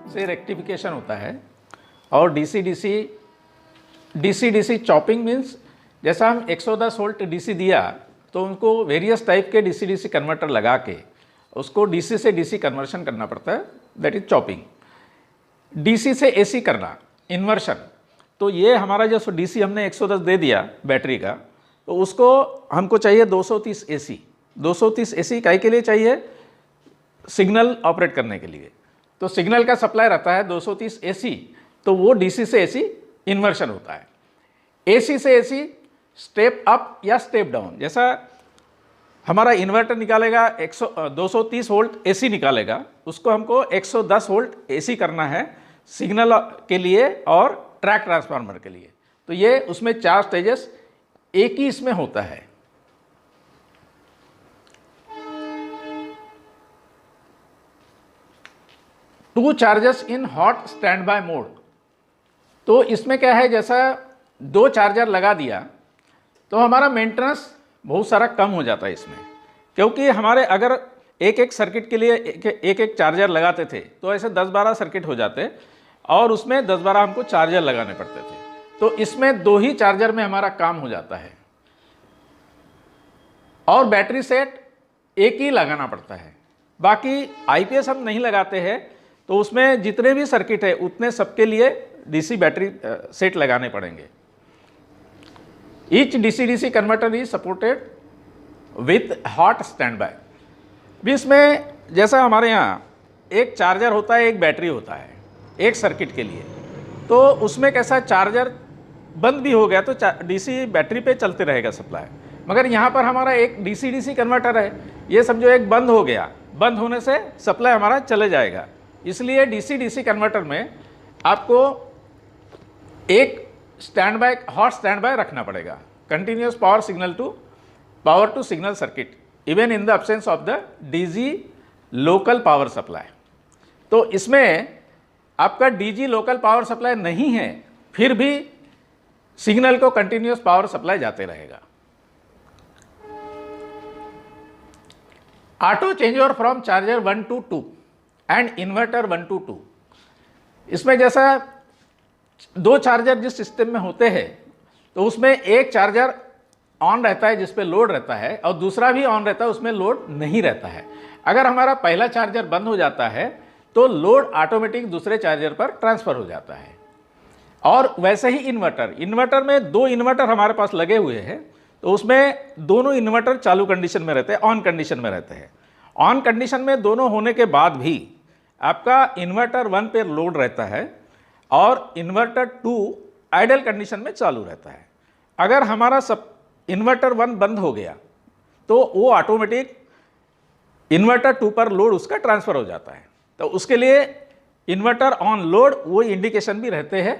से रेक्टिफिकेशन होता है। और डीसी डीसी चॉपिंग मीन्स जैसा हम 110 वोल्ट डीसी दिया तो उनको वेरियस टाइप के डीसी डीसी कन्वर्टर लगा के उसको डीसी से डीसी कन्वर्शन करना पड़ता है, दैट इज चॉपिंग। डीसी से एसी करना, इन्वर्शन, तो ये हमारा जो डीसी हमने 110 दे दिया बैटरी का, तो उसको हमको चाहिए 230 एसी। 230 एसी काहे के लिए चाहिए? सिग्नल ऑपरेट करने के लिए। तो सिग्नल का सप्लाई रहता है 230 एसी, तो वो डीसी से एसी इन्वर्शन होता है। एसी से एसी स्टेप अप या स्टेप डाउन, जैसा हमारा इन्वर्टर निकालेगा 230 वोल्ट एसी निकालेगा, उसको हमको 110 वोल्ट एसी करना है सिग्नल के लिए और ट्रैक ट्रांसफार्मर के लिए। तो ये उसमें 4 स्टेजेस एक ही इसमें होता है। Two chargers in hot standby mode, तो इसमें क्या है, जैसा 2 चार्जर लगा दिया तो हमारा मेंटेनेंस बहुत सारा कम हो जाता है इसमें, क्योंकि हमारे अगर एक एक सर्किट के लिए एक एक चार्जर लगाते थे तो ऐसे 10-12 सर्किट हो जाते और उसमें 10-12 हमको चार्जर लगाने पड़ते थे। तो इसमें 2 ही चार्जर में हमारा काम हो जाता है और बैटरी सेट एक ही लगाना पड़ता है। बाकी आईपीएस हम नहीं लगाते हैं, तो उसमें जितने भी सर्किट है उतने सबके लिए डीसी बैटरी सेट लगाने पड़ेंगे। Each DC DC converter is supported with hot stand by. भी इसमें जैसा हमारे यहाँ एक चार्जर होता है, एक बैटरी होता है एक सर्किट के लिए, तो उसमें कैसा चार्जर बंद भी हो गया तो डीसी बैटरी पे चलते रहेगा सप्लाई। मगर यहाँ पर हमारा एक डीसी डीसी कन्वर्टर है, ये समझो एक बंद हो गया, बंद होने से सप्लाई हमारा चले जाएगा। इसलिए डीसी डीसी कन्वर्टर में आपको एक standby, hot standby रखना पड़ेगा, continuous power to signal circuit even in the absence of the DG local power supply. तो इसमें आपका डीजी लोकल पावर सप्लाई नहीं है, फिर भी सिग्नल को कंटिन्यूस पावर सप्लाई जाते रहेगा। Auto change over from charger 1 to 2 and inverter 1 to 2। इसमें जैसा 2 चार्जर जिस सिस्टम में होते हैं तो उसमें एक चार्जर ऑन रहता है जिस पे लोड रहता है और दूसरा भी ऑन रहता है, उसमें लोड नहीं रहता है। अगर हमारा पहला चार्जर बंद हो जाता है तो लोड ऑटोमेटिक दूसरे चार्जर पर ट्रांसफर हो जाता है। और वैसे ही इन्वर्टर में 2 इन्वर्टर हमारे पास लगे हुए हैं, तो उसमें दोनों इन्वर्टर चालू कंडीशन में रहते हैं, ऑन कंडीशन में रहते हैं। ऑन कंडीशन में दोनों होने के बाद भी आपका इन्वर्टर 1 पे लोड रहता है और इन्वर्टर 2 आइडल कंडीशन में चालू रहता है। अगर हमारा सब इन्वर्टर 1 बंद हो गया तो वो ऑटोमेटिक इन्वर्टर 2 पर लोड उसका ट्रांसफर हो जाता है। तो उसके लिए इन्वर्टर ऑन लोड वो इंडिकेशन भी रहते हैं।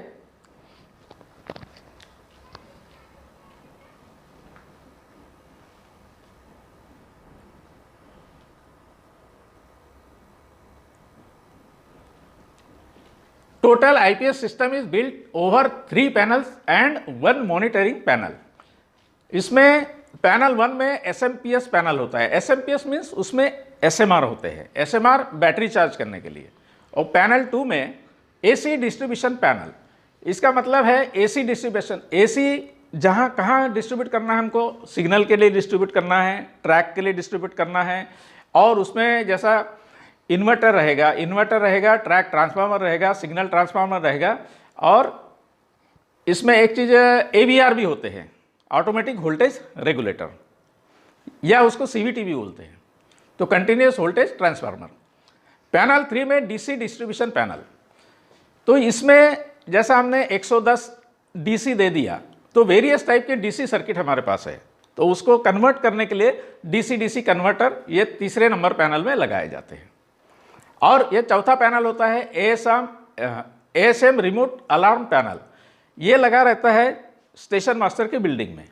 Total IPS system is built over 3 panels and 1 monitoring panel. इसमें पैनल 1 में एसएमपीएस पैनल होता है। एसएमपीएस मीन्स उसमें एसएमआर होते हैं, एसएमआर बैटरी चार्ज करने के लिए। और पैनल 2 में एसी डिस्ट्रीब्यूशन पैनल। इसका मतलब है एसी डिस्ट्रीब्यूशन, एसी जहाँ कहाँ डिस्ट्रीब्यूट करना है हमको, सिग्नल के लिए डिस्ट्रीब्यूट करना है, ट्रैक के लिए डिस्ट्रीब्यूट करना है। और उसमें जैसा इन्वर्टर रहेगा, ट्रैक ट्रांसफार्मर रहेगा, सिग्नल ट्रांसफार्मर रहेगा। और इसमें एक चीज़ एवीआर भी होते हैं, ऑटोमेटिक वोल्टेज रेगुलेटर, या उसको सीवीटी भी बोलते हैं, तो कंटिन्यूस वोल्टेज ट्रांसफार्मर। पैनल 3 में डीसी डिस्ट्रीब्यूशन पैनल। तो इसमें जैसा हमने 110 डीसी दे दिया तो वेरियस टाइप के डीसी सर्किट हमारे पास है, तो उसको कन्वर्ट करने के लिए डीसी डीसी कन्वर्टर ये तीसरे नंबर पैनल में लगाए जाते हैं। और ये चौथा पैनल होता है एएसएम रिमोट अलार्म पैनल। ये लगा रहता है स्टेशन मास्टर की बिल्डिंग में,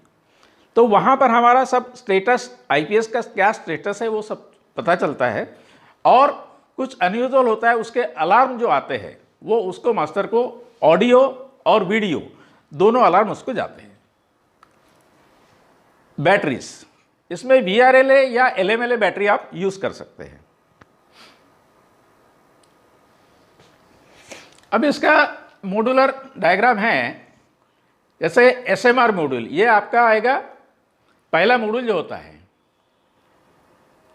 तो वहाँ पर हमारा सब स्टेटस, आईपीएस का क्या स्टेटस है वो सब पता चलता है। और कुछ अनयूजुअल होता है, उसके अलार्म जो आते हैं वो उसको मास्टर को ऑडियो और वीडियो दोनों अलार्म उसको जाते हैं। बैटरीज, इसमें VRLA या LMLA बैटरी आप यूज़ कर सकते हैं। अब इसका मॉड्यूलर डायग्राम है, जैसे एसएमआर मॉड्यूल, ये आपका आएगा पहला मॉड्यूल जो होता है,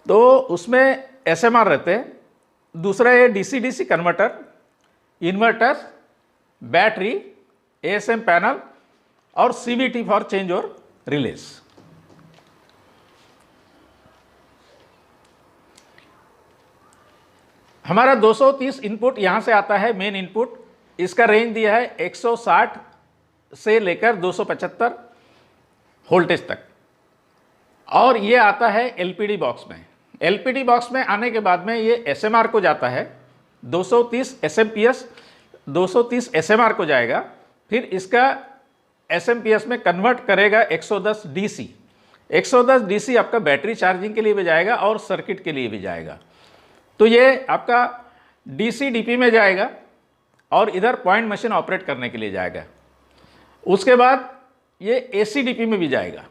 तो उसमें एसएमआर रहते हैं, दूसरा ये DC DC converter, inverter, battery, ASM panel और सीवीटी फॉर चेंज और रिलेज। हमारा 230 इनपुट यहां से आता है, मेन इनपुट। इसका रेंज दिया है 160 से लेकर 275 वोल्टेज तक, और ये आता है एलपीडी बॉक्स में। एलपीडी बॉक्स में आने के बाद में ये एसएमआर को जाता है, 230 एसएमपीएस 230 एसएमआर को जाएगा, फिर इसका एसएमपीएस में कन्वर्ट करेगा 110 डीसी। 110 डीसी आपका बैटरी चार्जिंग के लिए भी जाएगा और सर्किट के लिए भी जाएगा। तो ये आपका डीसी डीपी में जाएगा और इधर पॉइंट मशीन ऑपरेट करने के लिए जाएगा। उसके बाद ये एसी डीपी में भी जाएगा,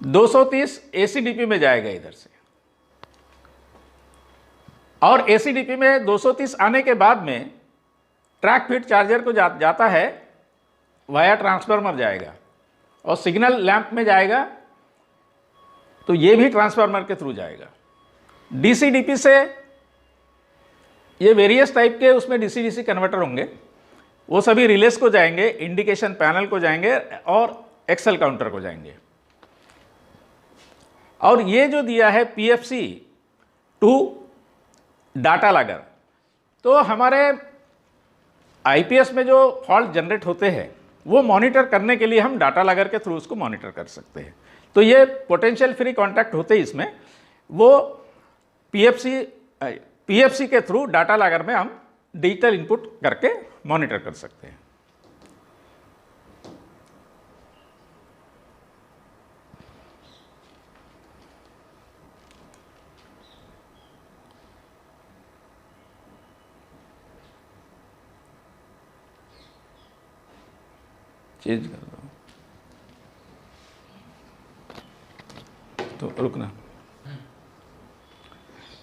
230 एसी डीपी में जाएगा इधर से, और एसी डीपी में 230 आने के बाद में ट्रैक फीड चार्जर को जाता है, वाया ट्रांसफार्मर जाएगा और सिग्नल लैंप में जाएगा, तो ये भी ट्रांसफार्मर के थ्रू जाएगा। डीसी डीपी से ये वेरियस टाइप के उसमें डीसी डीसी कन्वर्टर होंगे, वो सभी रिलेस को जाएंगे, इंडिकेशन पैनल को जाएंगे और एक्सेल काउंटर को जाएंगे। और ये जो दिया है पीएफसी टू डाटा लागर, तो हमारे आईपीएस में जो फॉल्ट जनरेट होते हैं वो मॉनिटर करने के लिए हम डाटा लागर के थ्रू उसको मॉनिटर कर सकते हैं। तो ये पोटेंशियल फ्री कॉन्टैक्ट होते हैं इसमें, वो पीएफसी के थ्रू डाटा लागर में हम डिजिटल इनपुट करके मॉनिटर कर सकते हैं। चेंज कर दो तो रुकना।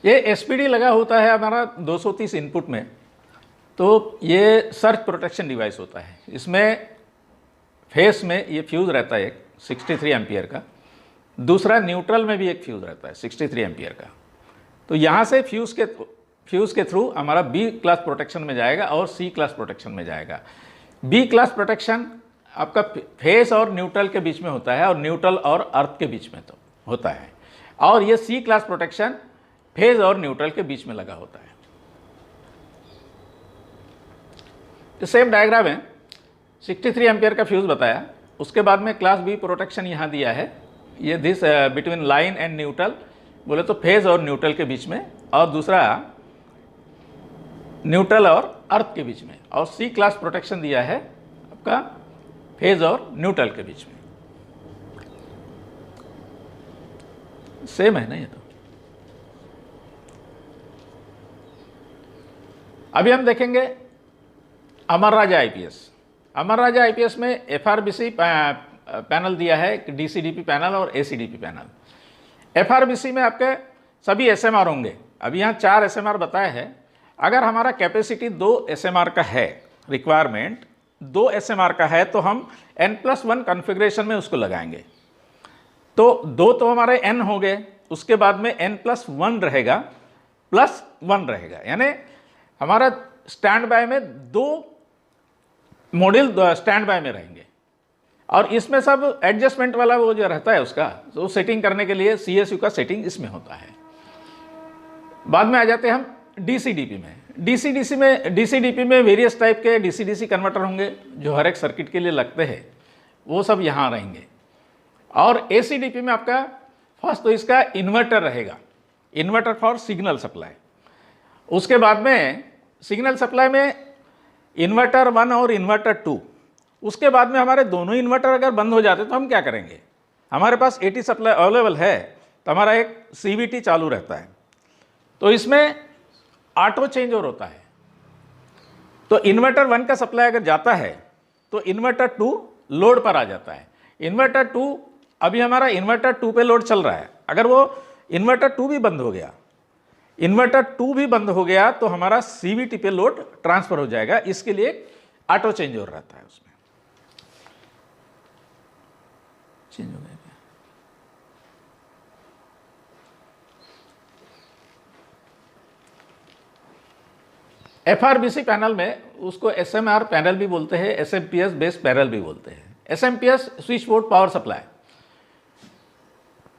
ये एसपीडी लगा होता है हमारा 230 इनपुट में, तो ये सर्च प्रोटेक्शन डिवाइस होता है। इसमें फेस में ये फ्यूज़ रहता है एक 63 एम्पियर का, दूसरा न्यूट्रल में भी एक फ्यूज़ रहता है 63 एम्पियर का। तो यहाँ से फ्यूज़ के थ्रू हमारा बी क्लास प्रोटेक्शन में जाएगा और सी क्लास प्रोटेक्शन में जाएगा। बी क्लास प्रोटेक्शन आपका फेस और न्यूट्रल के बीच में होता है, और न्यूट्रल और अर्थ के बीच में तो होता है, और ये सी क्लास प्रोटेक्शन फेज और न्यूट्रल के बीच में लगा होता है। तो सेम डायग्राम है, 63 एम्पियर का फ्यूज बताया, उसके बाद में क्लास बी प्रोटेक्शन यहाँ दिया है, ये this between line and neutral, बोले तो फेज और न्यूट्रल के बीच में, और दूसरा न्यूट्रल और अर्थ के बीच में, और सी क्लास प्रोटेक्शन दिया है आपका फेज और न्यूट्रल के बीच में। सेम है ना ये तो। अभी हम देखेंगे अमर राजा आईपीएस। अमर राजा आईपीएस में एफआरबीसी पैनल दिया है, डीसीडीपी पैनल और एसीडीपी पैनल। एफआरबीसी में आपके सभी एसएमआर होंगे। अभी यहाँ 4 एसएमआर बताया है। अगर हमारा कैपेसिटी 2 एसएमआर का है, रिक्वायरमेंट 2 एसएमआर का है, तो हम N+1 कॉन्फ़िगरेशन में उसको लगाएंगे। तो 2 तो हमारे N हो गए, उसके बाद में N+1 रहेगा, +1 रहेगा, यानी हमारा स्टैंड बाय में 2 मॉड्यूल स्टैंड बाय में रहेंगे। और इसमें सब एडजस्टमेंट वाला वो जो रहता है उसका, तो सेटिंग करने के लिए CSU का सेटिंग इसमें होता है। बाद में आ जाते हैं हम DCDP में। DCDP में वेरियस टाइप के DC कन्वर्टर होंगे जो हर एक सर्किट के लिए लगते हैं, वो सब यहाँ रहेंगे। और ACDP में आपका फर्स्ट तो इसका इन्वर्टर रहेगा, इन्वर्टर फॉर सिग्नल सप्लाई। उसके बाद में सिग्नल सप्लाई में इन्वर्टर 1 और इन्वर्टर 2। उसके बाद में हमारे दोनों इन्वर्टर अगर बंद हो जाते तो हम क्या करेंगे? हमारे पास AT सप्लाई अवेलेबल है, तो हमारा एक CVT चालू रहता है। तो इसमें ऑटो चेंज ओवर होता है। तो इन्वर्टर 1 का सप्लाई अगर जाता है तो इन्वर्टर 2 लोड पर आ जाता है। इन्वर्टर 2, अभी हमारा इन्वर्टर 2 पे लोड चल रहा है, अगर वो इन्वर्टर 2 भी बंद हो गया, इन्वर्टर 2 भी बंद हो गया तो हमारा CVT पे लोड ट्रांसफर हो जाएगा। इसके लिए ऑटो चेंज ओवर रहता है, उसमें चेंज हो गया। FRBC पैनल में उसको SMR पैनल भी बोलते हैं, SMPS बेस्ड पैनल भी बोलते हैं। SMPS switch board power supply,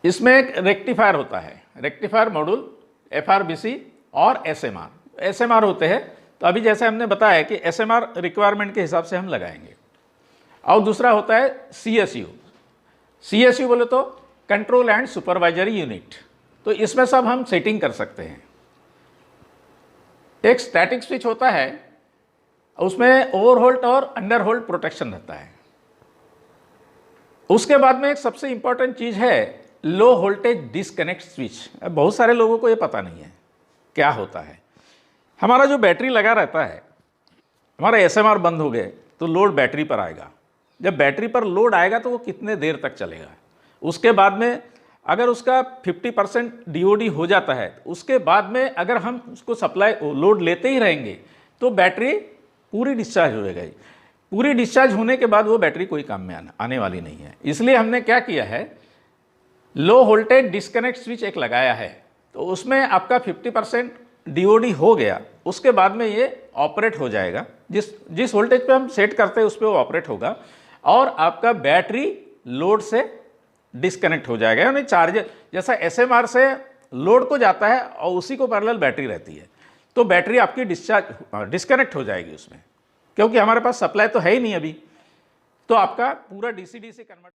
इसमें एक रेक्टिफायर होता है, रेक्टिफायर मॉड्यूल FRBC और SMR होते हैं। तो अभी जैसे हमने बताया कि SMR रिक्वायरमेंट के हिसाब से हम लगाएंगे। और दूसरा होता है CSU बोले तो कंट्रोल एंड सुपरवाइजरी यूनिट। तो इसमें सब हम सेटिंग कर सकते हैं। एक स्टैटिक स्विच होता है, उसमें ओवरहोल्ट और अंडरहोल्ट प्रोटेक्शन रहता है। उसके बाद में एक सबसे इंपॉर्टेंट चीज है लो वोल्टेज डिस्कनेक्ट स्विच। बहुत सारे लोगों को ये पता नहीं है क्या होता है। हमारा जो बैटरी लगा रहता है, हमारा SMR बंद हो गए तो लोड बैटरी पर आएगा। जब बैटरी पर लोड आएगा तो वो कितने देर तक चलेगा। उसके बाद में अगर उसका 50% DOD हो जाता है, उसके बाद में अगर हम उसको सप्लाई लोड लेते ही रहेंगे तो बैटरी पूरी डिस्चार्ज हो जाएगी। पूरी डिस्चार्ज होने के बाद वो बैटरी कोई काम में आने वाली नहीं है। इसलिए हमने क्या किया है, लो वोल्टेज डिस्कनेक्ट स्विच एक लगाया है। तो उसमें आपका 50% DOD हो गया, उसके बाद में ये ऑपरेट हो जाएगा। जिस वोल्टेज पे हम सेट करते हैं उस पर वो ऑपरेट होगा और आपका बैटरी लोड से डिस्कनेक्ट हो जाएगा। यानी चार्जर जैसा SMR से लोड को जाता है और उसी को पैरेलल बैटरी रहती है, तो बैटरी आपकी डिस्कनेक्ट हो जाएगी उसमें, क्योंकि हमारे पास सप्लाई तो है ही नहीं अभी। तो आपका पूरा DC-DC कन्वर्ट